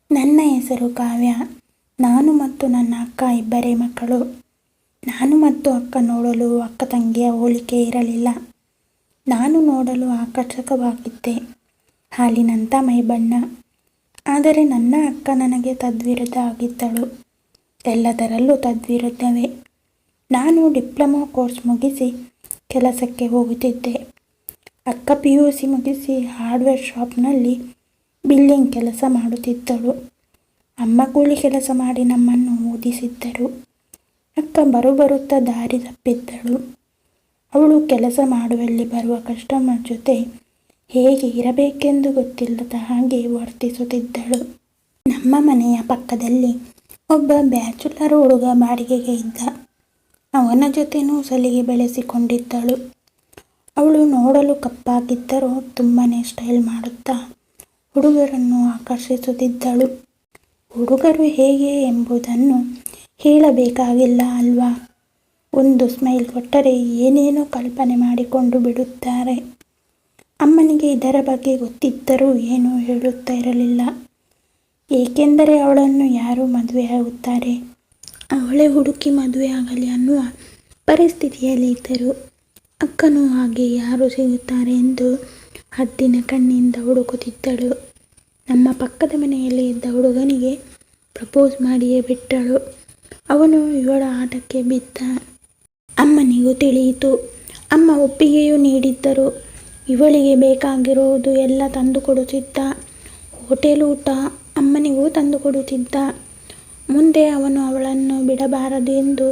ನನ್ನ ಹೆಸರು ಕಾವ್ಯ. ನಾನು ಮತ್ತು ನನ್ನ ಅಕ್ಕ ಇಬ್ಬರೇ ಮಕ್ಕಳು. ನಾನು ಮತ್ತು ಅಕ್ಕ ನೋಡಲು ಅಕ್ಕ ತಂಗಿಯ ಹೋಲಿಕೆ ಇರಲಿಲ್ಲ. ನಾನು ನೋಡಲು ಆಕರ್ಷಕವಾಗಿದ್ದೆ, ಹಾಲಿನಂಥ ಮೈಬಣ್ಣ. ಆದರೆ ನನ್ನ ಅಕ್ಕ ನನಗೆ ತದ್ವಿರುದ್ಧ ಆಗಿದ್ದಳು, ಎಲ್ಲದರಲ್ಲೂ ತದ್ವಿರುದ್ಧವೇ. ನಾನು ಡಿಪ್ಲೊಮಾ ಕೋರ್ಸ್ ಮುಗಿಸಿ ಕೆಲಸಕ್ಕೆ ಹೋಗುತ್ತಿದ್ದೆ. ಅಕ್ಕ PUC ಮುಗಿಸಿ ಹಾರ್ಡ್ವೇರ್ ಶಾಪ್ನಲ್ಲಿ ಬಿಲ್ಲಿಂಗ್ ಕೆಲಸ ಮಾಡುತ್ತಿದ್ದಳು. ಅಮ್ಮ ಕೂಲಿ ಕೆಲಸ ಮಾಡಿ ನಮ್ಮನ್ನು ಓದಿಸಿದ್ದರು. ಅಕ್ಕ ಬರುತ್ತಾ ದಾರಿ ತಪ್ಪಿದ್ದಳು. ಅವಳು ಕೆಲಸ ಮಾಡುವಲ್ಲಿ ಬರುವ ಕಸ್ಟಮರ್ ಜೊತೆ ಹೇಗೆ ಇರಬೇಕೆಂದು ಗೊತ್ತಿಲ್ಲದ ಹಾಗೆ ವರ್ತಿಸುತ್ತಿದ್ದಳು. ನಮ್ಮ ಮನೆಯ ಪಕ್ಕದಲ್ಲಿ ಒಬ್ಬ ಬ್ಯಾಚುಲರ್ ಹುಡುಗ ಬಾಡಿಗೆಗೆ ಇದ್ದ. ಅವನ ಜೊತೆನೂ ಸಲಿಗೆ ಬೆಳೆಸಿಕೊಂಡಿದ್ದಳು. ಅವಳು ನೋಡಲು ಕಪ್ಪಾಗಿದ್ದರೂ ತುಂಬನೇ ಸ್ಟೈಲ್ ಮಾಡುತ್ತಾ ಹುಡುಗರನ್ನು ಆಕರ್ಷಿಸುತ್ತಿದ್ದಳು. ಹುಡುಗರು ಹೇಗೆ ಎಂಬುದನ್ನು ಹೇಳಬೇಕಾಗಿಲ್ಲ ಅಲ್ವಾ? ಒಂದು ಸ್ಮೈಲ್ ಕೊಟ್ಟರೆ ಏನೇನೋ ಕಲ್ಪನೆ ಮಾಡಿಕೊಂಡು ಬಿಡುತ್ತಾರೆ. ಅಮ್ಮನಿಗೆ ಇದರ ಬಗ್ಗೆ ಗೊತ್ತಿದ್ದರೂ ಏನೂ ಹೇಳುತ್ತಾ ಇರಲಿಲ್ಲ. ಏಕೆಂದರೆ ಅವಳನ್ನು ಯಾರು ಮದುವೆಯಾಗುತ್ತಾರೆ, ಅವಳೇ ಹುಡುಕಿ ಮದುವೆಯಾಗಲಿ ಅನ್ನುವ ಪರಿಸ್ಥಿತಿಯಲ್ಲಿ ಇದ್ದರು. ಅಕ್ಕನೂ ಹಾಗೆ ಯಾರು ಸಿಗುತ್ತಾರೆ ಎಂದು ಹದ್ದಿನ ಕಣ್ಣಿಂದ ಹುಡುಕುತ್ತಿದ್ದಳು. ನಮ್ಮ ಪಕ್ಕದ ಮನೆಯಲ್ಲಿ ಇದ್ದ ಹುಡುಗನಿಗೆ ಪ್ರಪೋಸ್ ಮಾಡಿಯೇ ಬಿಟ್ಟಳು. ಅವನು ಇವಳ ಆಟಕ್ಕೆ ಬಿದ್ದ. ಅಮ್ಮನಿಗೂ ತಿಳಿಯಿತು. ಅಮ್ಮ ಒಪ್ಪಿಗೆಯೂ ನೀಡಿದ್ದರು. ಇವಳಿಗೆ ಬೇಕಾಗಿರುವುದು ಎಲ್ಲ ತಂದುಕೊಡುತ್ತಿದ್ದ. ಹೋಟೆಲ್ ಊಟ ಅಮ್ಮನಿಗೂ ತಂದುಕೊಡುತ್ತಿದ್ದ. ಮುಂದೆ ಅವನು ಅವಳನ್ನು ಬಿಡಬಾರದು ಎಂದು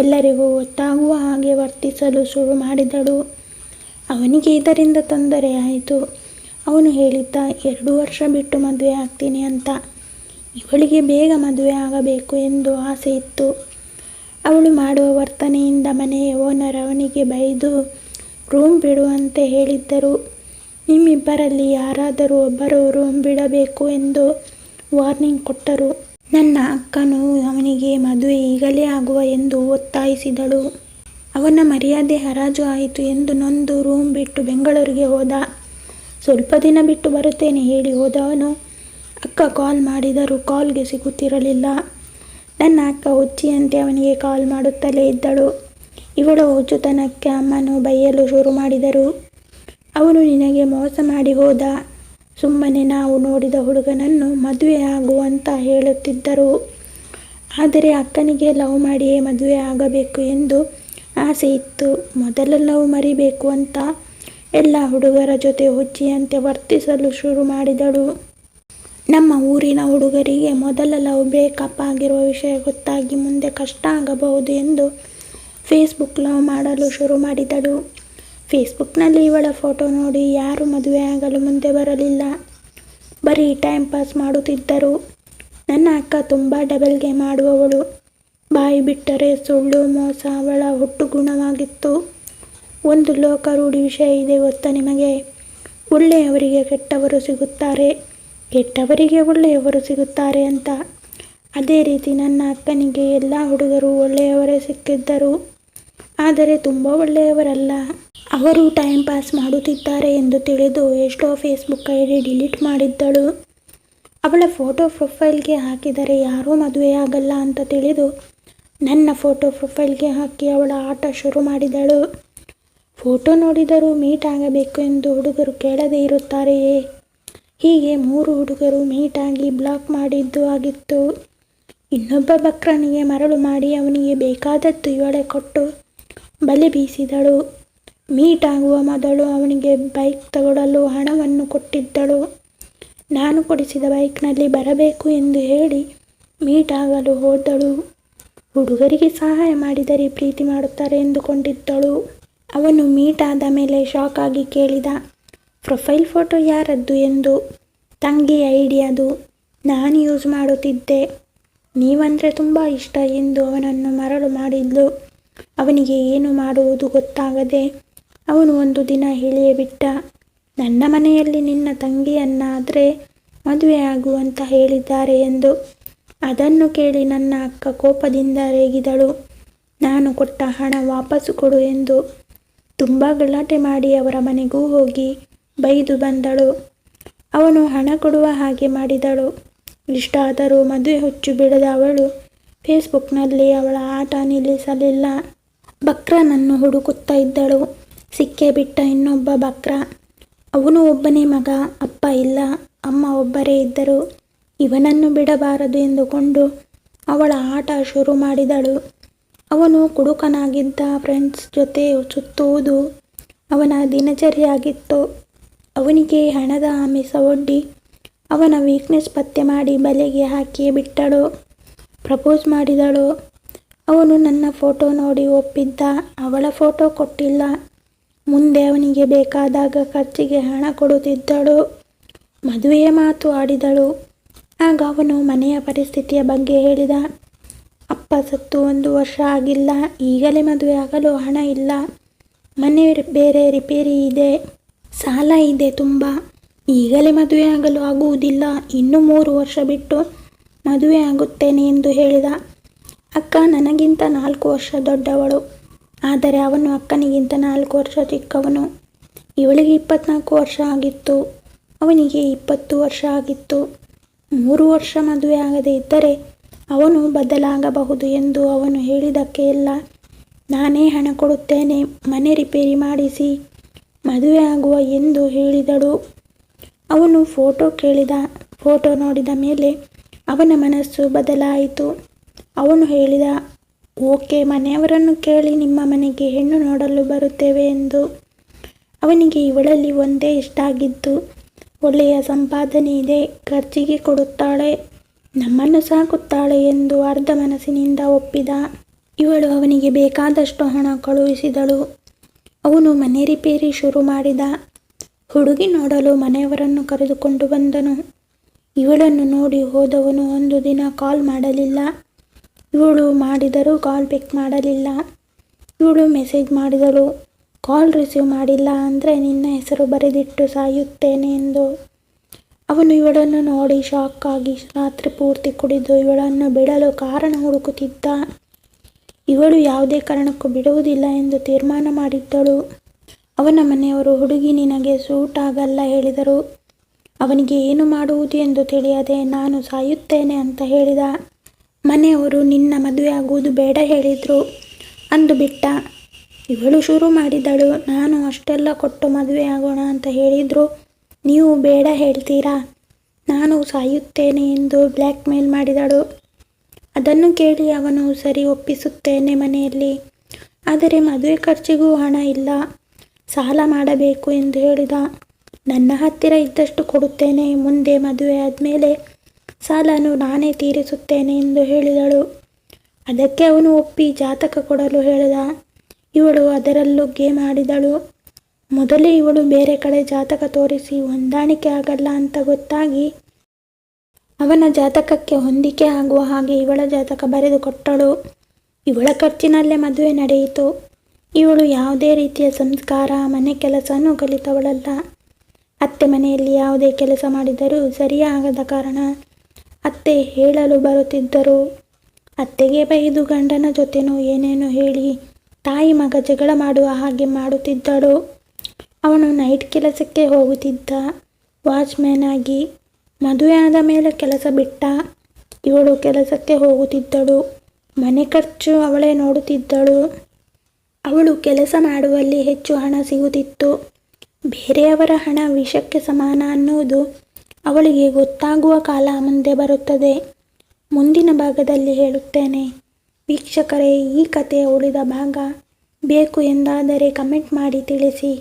ಎಲ್ಲರಿಗೂ ಗೊತ್ತಾಗುವ ಹಾಗೆ ವರ್ತಿಸಲು ಶುರು ಮಾಡಿದಳು. ಅವನಿಗೆ ಇದರಿಂದ ತೊಂದರೆ ಆಯಿತು. ಅವನು ಹೇಳಿದ್ದ 2 ವರ್ಷ ಬಿಟ್ಟು ಮದುವೆ ಆಗ್ತೀನಿ ಅಂತ. ಇವಳಿಗೆ ಬೇಗ ಮದುವೆ ಆಗಬೇಕು ಎಂದು ಆಸೆ ಇತ್ತು. ಅವಳು ಮಾಡುವ ವರ್ತನೆಯಿಂದ ಮನೆಯ ಓನರ್ ಅವನಿಗೆ ಬೈದು ರೂಮ್ ಬಿಡುವಂತೆ ಹೇಳಿದ್ದರು. ನಿಮ್ಮಿಬ್ಬರಲ್ಲಿ ಯಾರಾದರೂ ಒಬ್ಬರು ರೂಮ್ ಬಿಡಬೇಕು ಎಂದು ವಾರ್ನಿಂಗ್ ಕೊಟ್ಟರು. ನನ್ನ ಅಕ್ಕನು ಅವನಿಗೆ ಮದುವೆ ಈಗಲೇ ಆಗುವ ಎಂದು ಒತ್ತಾಯಿಸಿದಳು. ಅವನ ಮರ್ಯಾದೆ ಹರಾಜು ಆಯಿತು ಎಂದು ನೊಂದು ರೂಮ್ ಬಿಟ್ಟು ಬೆಂಗಳೂರಿಗೆ ಹೋದ. ಸ್ವಲ್ಪ ದಿನ ಬಿಟ್ಟು ಬರುತ್ತೇನೆ ಹೇಳಿ ಹೋದವನು ಅಕ್ಕ ಕಾಲ್ ಮಾಡಿದರೂ ಕಾಲ್ಗೆ ಸಿಗುತ್ತಿರಲಿಲ್ಲ. ನನ್ನ ಅಕ್ಕ ಹುಚ್ಚಿಯಂತೆ ಅವನಿಗೆ ಕಾಲ್ ಮಾಡುತ್ತಲೇ ಇದ್ದಳು. ಇವಳ ಹುಚ್ಚುತನಕ್ಕೆ ಅಮ್ಮನು ಬೈಯಲು ಶುರು ಮಾಡಿದರು. ಅವನು ನಿನಗೆ ಮೋಸ ಮಾಡಿ ಹೋದ, ಸುಮ್ಮನೆ ನಾವು ನೋಡಿದ ಹುಡುಗನನ್ನು ಮದುವೆ ಆಗುವಂತ ಹೇಳುತ್ತಿದ್ದರು. ಆದರೆ ಅಕ್ಕನಿಗೆ ಲವ್ ಮಾಡಿಯೇ ಮದುವೆ ಆಗಬೇಕು ಎಂದು ಆಸೆ ಇತ್ತು. ಮೊದಲ ಲವ್ ಮರಿಬೇಕು ಅಂತ ಎಲ್ಲ ಹುಡುಗರ ಜೊತೆ ಹುಚ್ಚಿಯಂತೆ ವರ್ತಿಸಲು ಶುರು ಮಾಡಿದಳು. ನಮ್ಮ ಊರಿನ ಹುಡುಗರಿಗೆ ಮೊದಲ ಲವ್ ಬ್ರೇಕಪ್ ಆಗಿರುವ ವಿಷಯ ಗೊತ್ತಾಗಿ ಮುಂದೆ ಕಷ್ಟ ಆಗಬಹುದು ಎಂದು ಫೇಸ್ಬುಕ್ ಲವ್ ಮಾಡಲು ಶುರು ಮಾಡಿದಳು. ಫೇಸ್ಬುಕ್ನಲ್ಲಿ ಇವಳ ಫೋಟೋ ನೋಡಿ ಯಾರು ಮದುವೆ ಆಗಲು ಮುಂದೆ ಬರಲಿಲ್ಲ. ಬರೀ ಟೈಮ್ ಪಾಸ್ ಮಾಡುತ್ತಿದ್ದರು. ನನ್ನ ಅಕ್ಕ ತುಂಬ ಡಬಲ್ ಗೇಮ್ ಆಡುವವಳು. ಬಾಯಿ ಬಿಟ್ಟರೆ ಸುಳ್ಳು ಮೋಸ ಅವಳ ಹುಟ್ಟು ಗುಣವಾಗಿತ್ತು. ಒಂದು ಲೋಕ ರೂಢಿ ವಿಷಯ ಇದೆ ಗೊತ್ತಾ ನಿಮಗೆ? ಒಳ್ಳೆಯವರಿಗೆ ಕೆಟ್ಟವರು ಸಿಗುತ್ತಾರೆ, ಕೆಟ್ಟವರಿಗೆ ಒಳ್ಳೆಯವರು ಸಿಗುತ್ತಾರೆ ಅಂತ. ಅದೇ ರೀತಿ ನನ್ನ ಅಕ್ಕನಿಗೆ ಎಲ್ಲ ಹುಡುಗರು ಒಳ್ಳೆಯವರೇ ಸಿಕ್ಕಿದ್ದರು. ಆದರೆ ತುಂಬ ಒಳ್ಳೆಯವರಲ್ಲ. ಅವರು ಟೈಮ್ ಪಾಸ್ ಮಾಡುತ್ತಿದ್ದಾರೆ ಎಂದು ತಿಳಿದು ಎಷ್ಟೋ ಫೇಸ್ಬುಕ್ ID ಡಿಲೀಟ್ ಮಾಡಿದ್ದಳು. ಅವಳ ಫೋಟೋ ಪ್ರೊಫೈಲ್ಗೆ ಹಾಕಿದರೆ ಯಾರೂ ಮದುವೆಯಾಗಲ್ಲ ಅಂತ ತಿಳಿದು ನನ್ನ ಫೋಟೋ ಪ್ರೊಫೈಲ್ಗೆ ಹಾಕಿ ಅವಳ ಆಟ ಶುರು ಮಾಡಿದಳು. ಫೋಟೋ ನೋಡಿದರೂ ಮೀಟ್ ಆಗಬೇಕು ಎಂದು ಹುಡುಗರು ಕೇಳದೇ ಇರುತ್ತಾರೆಯೇ? ಹೀಗೆ 3 ಹುಡುಗರು ಮೀಟ್ ಆಗಿ ಬ್ಲಾಕ್ ಮಾಡಿದ್ದು ಆಗಿತ್ತು. ಇನ್ನೊಬ್ಬ ಬಕ್ರನಿಗೆ ಮರಳು ಮಾಡಿ ಅವನಿಗೆ ಬೇಕಾದದ್ದು ಇವಳೆ ಕೊಟ್ಟು ಬಲೆ ಬೀಸಿದಳು. ಮೀಟ್ ಆಗುವ ಮೊದಲು ಅವನಿಗೆ ಬೈಕ್ ತಗೊಳ್ಳಲು ಹಣವನ್ನು ಕೊಟ್ಟಿದ್ದಳು. ನಾನು ಕೊಡಿಸಿದ ಬೈಕ್ನಲ್ಲಿ ಬರಬೇಕು ಎಂದು ಹೇಳಿ ಮೀಟ್ ಆಗಲು ಹೋದಳು. ಹುಡುಗರಿಗೆ ಸಹಾಯ ಮಾಡಿದರೆ ಪ್ರೀತಿ ಮಾಡುತ್ತಾರೆ ಎಂದುಕೊಂಡಿದ್ದಳು. ಅವನು ಮೀಟ್ ಆದ ಮೇಲೆ ಶಾಕ್ ಆಗಿ ಕೇಳಿದ, ಪ್ರೊಫೈಲ್ ಫೋಟೋ ಯಾರದ್ದು ಎಂದು. ತಂಗಿ ID ಅದು, ನಾನು ಯೂಸ್ ಮಾಡುತ್ತಿದ್ದೆ, ನೀವಂದರೆ ತುಂಬ ಇಷ್ಟ ಎಂದು ಅವನನ್ನು ಮರಳು ಮಾಡಿದ್ಲು. ಅವನಿಗೆ ಏನು ಮಾಡುವುದು ಗೊತ್ತಾಗದೆ ಅವನು ಒಂದು ದಿನ ಹೇಳಿಯೇ ಬಿಟ್ಟ, ನನ್ನ ಮನೆಯಲ್ಲಿ ನಿನ್ನ ತಂಗಿಯನ್ನಾದರೆ ಮದುವೆ ಆಗುವಂತ ಹೇಳಿದ್ದಾರೆ ಎಂದು. ಅದನ್ನು ಕೇಳಿ ನನ್ನ ಅಕ್ಕ ಕೋಪದಿಂದ ರೇಗಿದಳು. ನಾನು ಕೊಟ್ಟ ಹಣ ವಾಪಸ್ಸು ಕೊಡು ಎಂದು ತುಂಬ ಗಲಾಟೆ ಮಾಡಿ ಅವರ ಮನೆಗೂ ಹೋಗಿ ಬೈದು ಬಂದಳು. ಅವನು ಹಣ ಕೊಡುವ ಹಾಗೆ ಮಾಡಿದಳು. ಇಷ್ಟಾದರೂ ಮದುವೆ ಹುಚ್ಚು ಬಿಡದ ಅವಳು ಫೇಸ್ಬುಕ್ನಲ್ಲಿ ಅವಳ ಆಟ ನಿಲ್ಲಿಸಲಿಲ್ಲ. ಬಕ್ರನನ್ನು ಹುಡುಕುತ್ತಾ ಇದ್ದಳು. ಸಿಕ್ಕೇ ಬಿಟ್ಟ ಇನ್ನೊಬ್ಬ ಬಕ್ರ. ಅವನು ಒಬ್ಬನೇ ಮಗ. ಅಪ್ಪ ಇಲ್ಲ, ಅಮ್ಮ ಒಬ್ಬರೇ ಇದ್ದರು. ಇವನನ್ನು ಬಿಡಬಾರದು ಎಂದುಕೊಂಡು ಅವಳ ಆಟ ಶುರು ಮಾಡಿದಳು. ಅವನು ಕುಡುಕನಾಗಿದ್ದ. ಫ್ರೆಂಡ್ಸ್ ಜೊತೆ ಸುತ್ತುವುದು ಅವನ ದಿನಚರಿಯಾಗಿತ್ತು. ಅವನಿಗೆ ಹಣದ ಆಮಿಷ ಒಡ್ಡಿ ಅವನ ವೀಕ್ನೆಸ್ ಪತ್ತೆ ಮಾಡಿ ಬಲೆಗೆ ಹಾಕಿ ಬಿಟ್ಟಳು. ಪ್ರಪೋಸ್ ಮಾಡಿದಳು. ಅವನು ನನ್ನ ಫೋಟೋ ನೋಡಿ ಒಪ್ಪಿದ್ದ. ಅವಳ ಫೋಟೋ ಕೊಟ್ಟಿಲ್ಲ. ಮುಂದೆ ಅವನಿಗೆ ಬೇಕಾದಾಗ ಖರ್ಚಿಗೆ ಹಣ ಕೊಡುತ್ತಿದ್ದಳು. ಮದುವೆಯ ಮಾತು ಆಡಿದಳು. ಆಗ ಅವನು ಮನೆಯ ಪರಿಸ್ಥಿತಿಯ ಬಗ್ಗೆ ಹೇಳಿದ. ಅಪ್ಪ ಸತ್ತು 1 ವರ್ಷ ಆಗಿಲ್ಲ. ಈಗಲೇ ಮದುವೆ ಆಗಲು ಹಣ ಇಲ್ಲ. ಮನೆ ಬೇರೆ ರಿಪೇರಿ ಇದೆ. ಸಾಲ ಇದೆ ತುಂಬ. ಈಗಲೇ ಮದುವೆ ಆಗಲು ಆಗುವುದಿಲ್ಲ. ಇನ್ನು 3 ವರ್ಷ ಬಿಟ್ಟು ಮದುವೆ ಆಗುತ್ತೇನೆ ಎಂದು ಹೇಳಿದ. ಅಕ್ಕ ನನಗಿಂತ 4 ವರ್ಷ ದೊಡ್ಡವಳು. ಆದರೆ ಅವನು ಅಕ್ಕನಿಗಿಂತ 4 ವರ್ಷ ಚಿಕ್ಕವನು. ಇವಳಿಗೆ 24 ವರ್ಷ ಆಗಿತ್ತು. ಅವನಿಗೆ 20 ವರ್ಷ ಆಗಿತ್ತು. 3 ವರ್ಷ ಮದುವೆ ಆಗದೇ ಇದ್ದರೆ ಅವನು ಬದಲಾಗಬಹುದು ಎಂದು ಅವನು ಹೇಳಿದ್ದಕ್ಕೆ ಎಲ್ಲ ನಾನೇ ಹಣ ಕೊಡುತ್ತೇನೆ, ಮನೆ ರಿಪೇರಿ ಮಾಡಿಸಿ ಮದುವೆ ಆಗುವ ಎಂದು ಹೇಳಿದಳು. ಅವನು ಫೋಟೋ ಕೇಳಿದ. ಫೋಟೋ ನೋಡಿದ ಮೇಲೆ ಅವನ ಮನಸ್ಸು ಬದಲಾಯಿತು. ಅವನು ಹೇಳಿದ, ಓಕೆ, ಮನೆಯವರನ್ನು ಕೇಳಿ ನಿಮ್ಮ ಮನೆಗೆ ಹೆಣ್ಣು ನೋಡಲು ಬರುತ್ತೇವೆ ಎಂದು. ಅವನಿಗೆ ಇವಳಲ್ಲಿ ಒಂದೇ ಇಷ್ಟ ಆಗಿದ್ದು. ಒಳ್ಳೆಯ ಸಂಪಾದನೆ ಇದೆ, ಖರ್ಚಿಗೆ ಕೊಡುತ್ತಾಳೆ, ನಮ್ಮನ್ನು ಸಾಕುತ್ತಾಳೆ ಎಂದು ಅರ್ಧ ಮನಸ್ಸಿನಿಂದ ಒಪ್ಪಿದ. ಇವಳು ಅವನಿಗೆ ಬೇಕಾದಷ್ಟು ಹಣ ಕಳುಹಿಸಿದಳು. ಅವನು ಮನೆ ರಿಪೇರಿ ಶುರು ಮಾಡಿದ. ಹುಡುಗಿ ನೋಡಲು ಮನೆಯವರನ್ನು ಕರೆದುಕೊಂಡು ಬಂದನು. ಇವಳನ್ನು ನೋಡಿ ಹೋದವನು ಒಂದು ದಿನ ಕಾಲ್ ಮಾಡಲಿಲ್ಲ. ಇವಳು ಮಾಡಿದರೂ ಕಾಲ್ ಪಿಕ್ ಮಾಡಲಿಲ್ಲ. ಇವಳು ಮೆಸೇಜ್ ಮಾಡಿದಳು, ಕಾಲ್ ರಿಸೀವ್ ಮಾಡಿಲ್ಲ ಅಂದರೆ ನಿನ್ನ ಹೆಸರು ಬರೆದಿಟ್ಟು ಸಾಯುತ್ತೇನೆ ಎಂದು. ಅವನು ಇವಳನ್ನು ನೋಡಿ ಶಾಕ್ ಆಗಿ ರಾತ್ರಿ ಪೂರ್ತಿ ಕುಡಿದು ಇವಳನ್ನು ಬಿಡಲು ಕಾರಣ ಹುಡುಕುತ್ತಿದ್ದ. ಇವಳು ಯಾವುದೇ ಕಾರಣಕ್ಕೂ ಬಿಡುವುದಿಲ್ಲ ಎಂದು ತೀರ್ಮಾನ ಮಾಡಿದ್ದಳು. ಅವನ ಮನೆಯವರು ಹುಡುಗಿ ನಿನಗೆ ಸೂಟ್ ಆಗಲ್ಲ ಹೇಳಿದರು. ಅವನಿಗೆ ಏನು ಮಾಡುವುದು ಎಂದು ತಿಳಿಯದೆ ನಾನು ಸಾಯುತ್ತೇನೆ ಅಂತ ಹೇಳಿದ. ಮನೆಯವರು ನಿನ್ನ ಮದುವೆ ಆಗುವುದು ಬೇಡ ಹೇಳಿದರು. ಅಂದು ಬಿಟ್ಟ. ಇವಳು ಶುರು ಮಾಡಿದಳು, ನಾನು ಅಷ್ಟೆಲ್ಲ ಕೊಟ್ಟು ಮದುವೆ ಆಗೋಣ ಅಂತ ಹೇಳಿದ್ರು, ನೀವು ಬೇಡ ಹೇಳ್ತೀರಾ, ನಾನು ಸಾಯುತ್ತೇನೆ ಎಂದು ಬ್ಲ್ಯಾಕ್ ಮೇಲ್ ಮಾಡಿದಳು. ಅದನ್ನು ಕೇಳಿ ಅವನು ಸರಿ ಒಪ್ಪಿಸುತ್ತೇನೆ ಮನೆಯಲ್ಲಿ, ಆದರೆ ಮದುವೆ ಖರ್ಚಿಗೂ ಹಣ ಇಲ್ಲ, ಸಾಲ ಮಾಡಬೇಕು ಎಂದು ಹೇಳಿದ. ನನ್ನ ಹತ್ತಿರ ಇದ್ದಷ್ಟು ಕೊಡುತ್ತೇನೆ, ಮುಂದೆ ಮದುವೆ ಆದಮೇಲೆ ಸಾಲನು ನಾನೇ ತೀರಿಸುತ್ತೇನೆ ಎಂದು ಹೇಳಿದಳು. ಅದಕ್ಕೆ ಅವನು ಒಪ್ಪಿ ಜಾತಕ ಕೊಡಲು ಹೇಳಿದ. ಇವಳು ಅದರಲ್ಲೂ ಗೇಮ್ ಆಡಿದಳು. ಮೊದಲೇ ಇವಳು ಬೇರೆ ಕಡೆ ಜಾತಕ ತೋರಿಸಿ ಹೊಂದಾಣಿಕೆ ಆಗಲ್ಲ ಅಂತ ಗೊತ್ತಾಗಿ ಅವನ ಜಾತಕಕ್ಕೆ ಹೊಂದಿಕೆ ಆಗುವ ಹಾಗೆ ಇವಳ ಜಾತಕ ಬರೆದು ಕೊಟ್ಟಳು. ಇವಳ ಖರ್ಚಿನಲ್ಲೇ ಮದುವೆ ನಡೆಯಿತು. ಇವಳು ಯಾವುದೇ ರೀತಿಯ ಸಂಸ್ಕಾರ, ಮನೆ ಕೆಲಸನೂ ಕಲಿತವಳಲ್ಲ. ಅತ್ತೆ ಮನೆಯಲ್ಲಿ ಯಾವುದೇ ಕೆಲಸ ಮಾಡಿದರೂ ಸರಿಯಾಗದ ಕಾರಣ ಅತ್ತೆ ಹೇಳಲು ಬರುತ್ತಿದ್ದರು. ಅತ್ತೆಗೆ ಬೈದು ಗಂಡನ ಜೊತೆನೂ ಏನೇನೋ ಹೇಳಿ ತಾಯಿ ಮಗ ಜಗಳ ಮಾಡುವ ಹಾಗೆ ಮಾಡುತ್ತಿದ್ದಳು. ಅವನು ನೈಟ್ ಕೆಲಸಕ್ಕೆ ಹೋಗುತ್ತಿದ್ದ, ವಾಚ್ಮ್ಯಾನ್ ಆಗಿ. ಮದುವೆ ಆದ ಮೇಲೆ ಕೆಲಸ ಬಿಟ್ಟ. ಇವಳು ಕೆಲಸಕ್ಕೆ ಹೋಗುತ್ತಿದ್ದಳು. ಮನೆ ಖರ್ಚು ಅವಳೇ ನೋಡುತ್ತಿದ್ದಳು. ಅವಳು ಕೆಲಸ ಮಾಡುವಲ್ಲಿ ಹೆಚ್ಚು ಹಣ ಸಿಗುತ್ತಿತ್ತು. ಬೇರೆಯವರ ಹಣ ವಿಷಕ್ಕೆ ಸಮಾನ ಅನ್ನುವುದು ಅವಳಿಗೆ ಗೊತ್ತಾಗುವ ಕಾಲ ಮುಂದೆ ಬರುತ್ತದೆ. ಮುಂದಿನ ಭಾಗದಲ್ಲಿ ಹೇಳುತ್ತೇನೆ. ವೀಕ್ಷಕರೇ, ಈ ಕಥೆಯ ಉಳಿದ ಭಾಗ ಬೇಕು ಎಂದಾದರೆ ಕಮೆಂಟ್ ಮಾಡಿ ತಿಳಿಸಿ.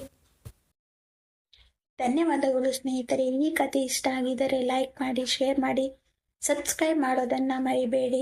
ಧನ್ಯವಾದಗಳು ಸ್ನೇಹಿತರೆ. ಈ ಕಥೆ ಇಷ್ಟ ಆಗಿದ್ದರೆ ಲೈಕ್ ಮಾಡಿ, ಶೇರ್ ಮಾಡಿ, ಸಬ್ಸ್ಕ್ರೈಬ್ ಮಾಡೋದನ್ನು ಮರಿಬೇಡಿ.